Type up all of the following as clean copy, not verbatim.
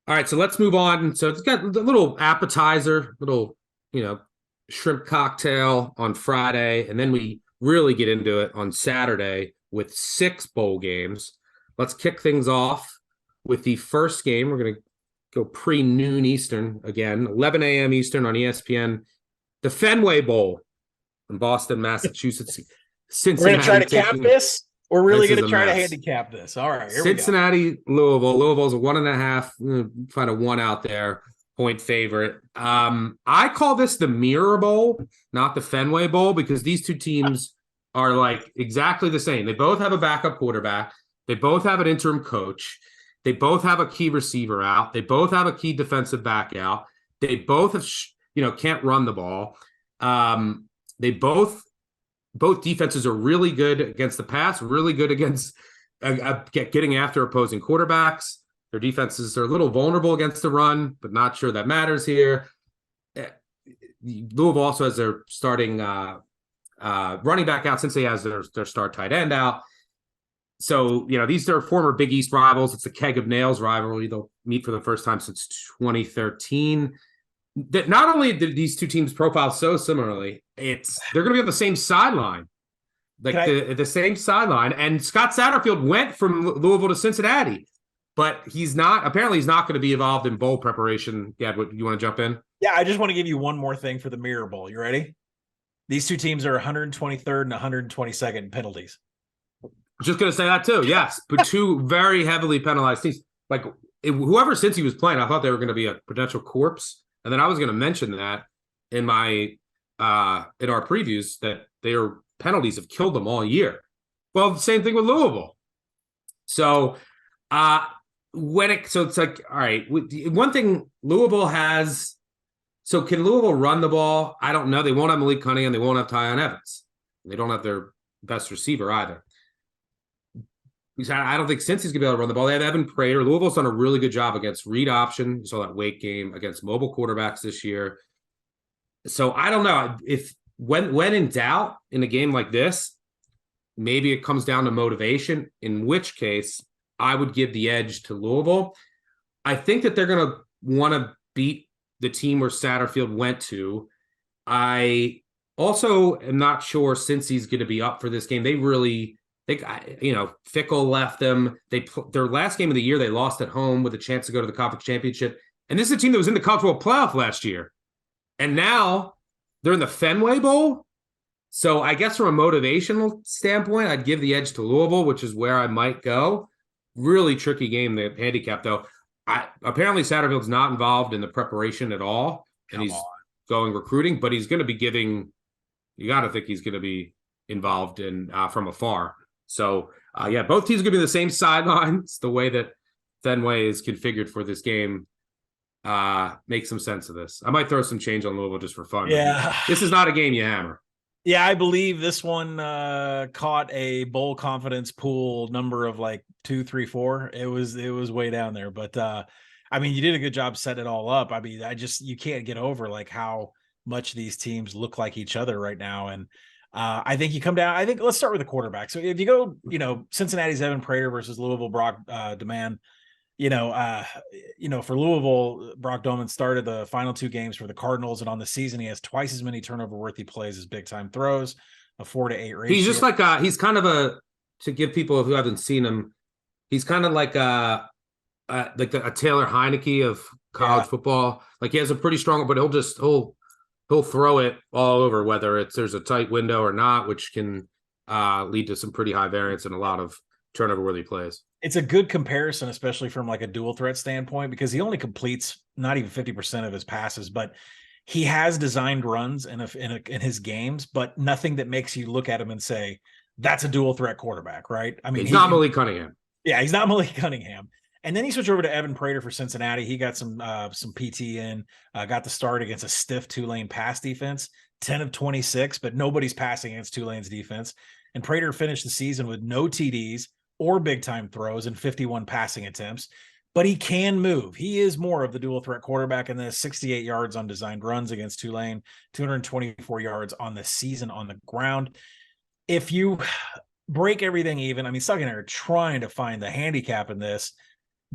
All right, so let's move on. So it's got a little appetizer, little, shrimp cocktail on Friday, and then we really get into it on Saturday with 6 bowl games. Let's kick things off with the first game. We're going to go pre-noon Eastern again, 11 a.m. Eastern on ESPN. The Fenway Bowl in Boston, Massachusetts. We're going to try Cincinnati to cap taking this. We're really this going is to a try to mess. handicap this. All right, here we go. Cincinnati, Louisville. Louisville's a 1.5. Find a one out there. Point favorite. I call this the Mirror Bowl, not the Fenway Bowl, because these two teams are like exactly the same. They both have a backup quarterback. They both have an interim coach. They both have a key receiver out. They both have a key defensive back out. They both have, can't run the ball. They both defenses are really good against the pass, really good against getting after opposing quarterbacks. Their defenses are a little vulnerable against the run, but not sure that matters here. Louisville also has their starting running back out since they has their star tight end out. So, these are former Big East rivals. It's the Keg of Nails rivalry. They'll meet for the first time since 2013. That not only did these two teams profile so similarly, they're going to be on the same sideline, the same sideline. And Scott Satterfield went from Louisville to Cincinnati, but he's not going to be involved in bowl preparation. Yeah, you want to jump in? Yeah, I just want to give you one more thing for the Mirror Bowl. You ready? These two teams are 123rd and 122nd in penalties. Just going to say that too. Yes, but two very heavily penalized teams. Like whoever since he was playing, I thought they were going to be a potential corpse. And then I was going to mention that in my in our previews that their penalties have killed them all year. Well, the same thing with Louisville. So it's like, all right, one thing Louisville has. So can Louisville run the ball? I don't know. They won't have Malik Cunningham. They won't have Tyon Evans. They don't have their best receiver either. I don't think Cincy's going to be able to run the ball. They have Evan Prater. Louisville's done a really good job against read option. You saw that Wake game against mobile quarterbacks this year. So I don't know if when in doubt in a game like this, maybe it comes down to motivation, in which case I would give the edge to Louisville. I think that they're going to want to beat the team where Satterfield went to. I also am not sure Cincy's going to be up for this game. Fickle left them. Their last game of the year, they lost at home with a chance to go to the conference championship. And this is a team that was in the college football playoff last year. And now they're in the Fenway Bowl. So I guess from a motivational standpoint, I'd give the edge to Louisville, which is where I might go. Really tricky game, the handicap, though. Apparently Satterfield's not involved in the preparation at all. And he's going recruiting, but he's going to be you got to think he's going to be involved in from afar. So, both teams are going to be the same sideline. It's the way that Fenway is configured for this game. Make some sense of this. I might throw some change on Louisville just for fun. Yeah. This is not a game you hammer. Yeah, I believe this one caught a bowl confidence pool number of like 2, 3, 4. It was way down there. But, you did a good job setting it all up. You can't get over like how much these teams look like each other right now. And I think you come down. I think let's start with the quarterback. So if you go, Cincinnati's Evan Prater versus Louisville Brock Doman. For Louisville, Brock Doman started the final 2 games for the Cardinals, and on the season he has twice as many turnover-worthy plays as big-time throws, a 4-to-8 ratio. He's just like he's kind of to give people who haven't seen him, he's kind of like a Taylor Heineke of college football. Like he has a pretty strong, but he'll throw it all over, whether there's a tight window or not, which can lead to some pretty high variance and a lot of turnover-worthy plays. It's a good comparison, especially from like a dual threat standpoint, because he only completes not even 50% of his passes, but he has designed runs in his games, but nothing that makes you look at him and say, that's a dual threat quarterback, right? He's not Malik Cunningham. Yeah, he's not Malik Cunningham. And then he switched over to Evan Prater for Cincinnati. He got some PT in, got the start against a stiff Tulane pass defense, 10 of 26, but nobody's passing against Tulane's defense. And Prater finished the season with no TDs or big-time throws and 51 passing attempts. But he can move. He is more of the dual threat quarterback in this. 68 yards on designed runs against Tulane, 224 yards on the season on the ground. If you break everything even, Stuck in there trying to find the handicap in this.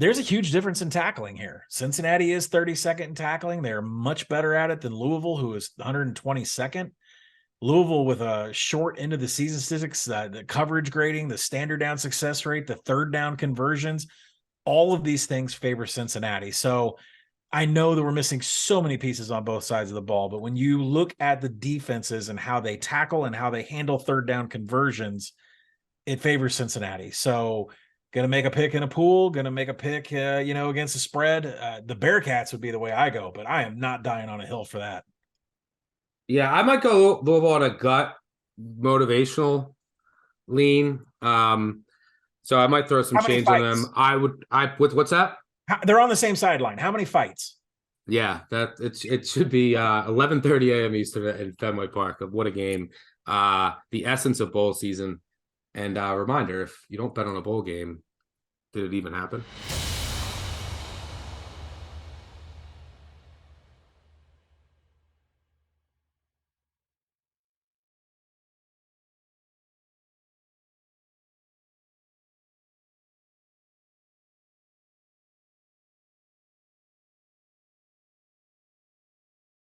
There's a huge difference in tackling here. Cincinnati is 32nd in tackling. They're much better at it than Louisville, who is 122nd. Louisville with a short end of the season statistics, the coverage grading, the standard down success rate, the third down conversions, all of these things favor Cincinnati. So I know that we're missing so many pieces on both sides of the ball, but when you look at the defenses and how they tackle and how they handle third down conversions, it favors Cincinnati. So going to make a pick in a pool, going to make a pick, against the spread. The Bearcats would be the way I go, but I am not dying on a hill for that. Yeah, I might go Louisville on a gut motivational lean. So I might throw some change on them. What's that? They're on the same sideline. How many fights? Yeah, it should be 11:30 a.m. Eastern in Fenway Park. What a game. The essence of bowl season. And reminder, if you don't bet on a bowl game, did it even happen?